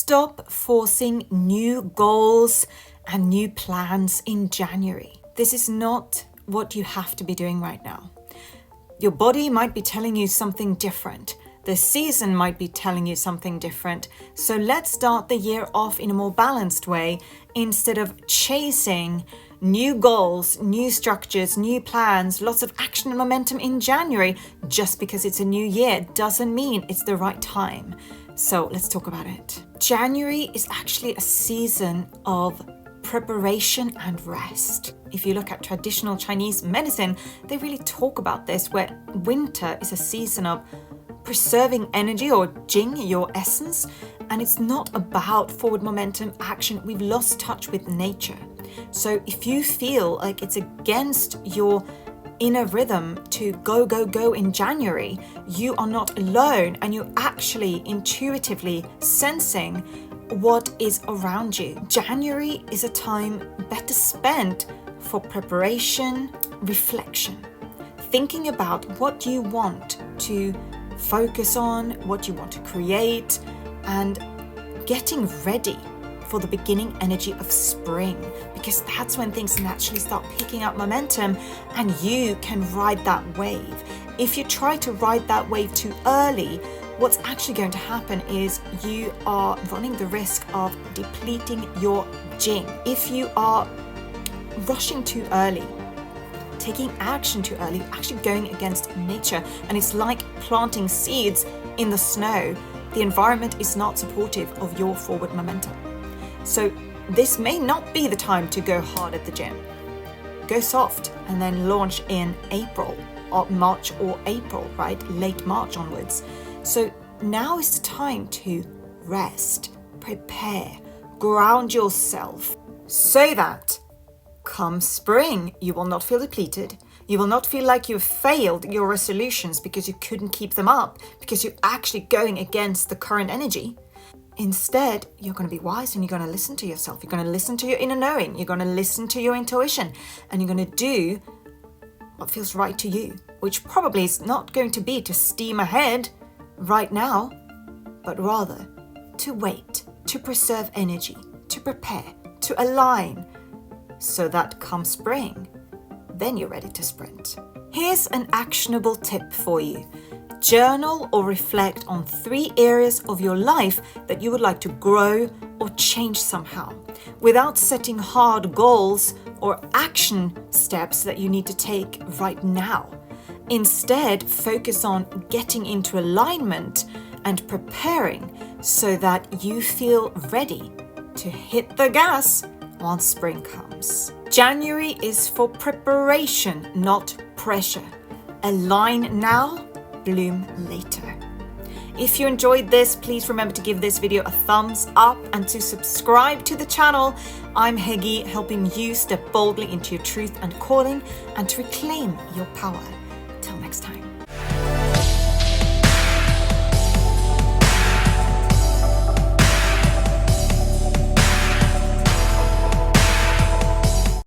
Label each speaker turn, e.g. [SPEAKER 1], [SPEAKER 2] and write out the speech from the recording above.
[SPEAKER 1] Stop forcing new goals and new plans in January. This is not what you have to be doing right now. Your body might be telling you something different. The season might be telling you something different. So let's start the year off in a more balanced way instead of chasing new goals, new structures, new plans, lots of action and momentum in January. Just because it's a new year doesn't mean it's the right time. So let's talk about it. January is actually a season of preparation and rest. If you look at traditional Chinese medicine, they really talk about this, where winter is a season of preserving energy, or jing, your essence, and it's not about forward momentum action. We've lost touch with nature. So if you feel like it's against your inner rhythm to go in January, you are not alone, and you're actually intuitively sensing what is around you. January is a time better spent for preparation, reflection, thinking about what you want to focus on, what you want to create, and getting ready for the beginning energy of spring, because that's when things naturally start picking up momentum and you can ride that wave. If you try to ride that wave too early, what's actually going to happen is you are running the risk of depleting your jing. If you are rushing too early, taking action too early, actually going against nature, and it's like planting seeds in the snow. The environment is not supportive of your forward momentum. So this may not be the time to go hard at the gym. Go soft and then launch in April or March or April, right? Late March onwards. So now is the time to rest, prepare, ground yourself, so that come spring, you will not feel depleted. You will not feel like you've failed your resolutions because you couldn't keep them up, because you're actually going against the current energy. Instead, you're going to be wise and you're going to listen to yourself. You're going to listen to your inner knowing. You're going to listen to your intuition, and you're going to do what feels right to you, which probably is not going to be to steam ahead right now, but rather to wait, to preserve energy, to prepare, to align, so that come spring, then you're ready to sprint. Here's an actionable tip for you. Journal or reflect on 3 areas of your life that you would like to grow or change somehow, without setting hard goals or action steps that you need to take right now. Instead, focus on getting into alignment and preparing so that you feel ready to hit the gas once spring comes. January is for preparation, not pressure. Align now, bloom later. If you enjoyed this, please remember to give this video a thumbs up and to subscribe to the channel. I'm Hege, helping you step boldly into your truth and calling and to reclaim your power. Till next time.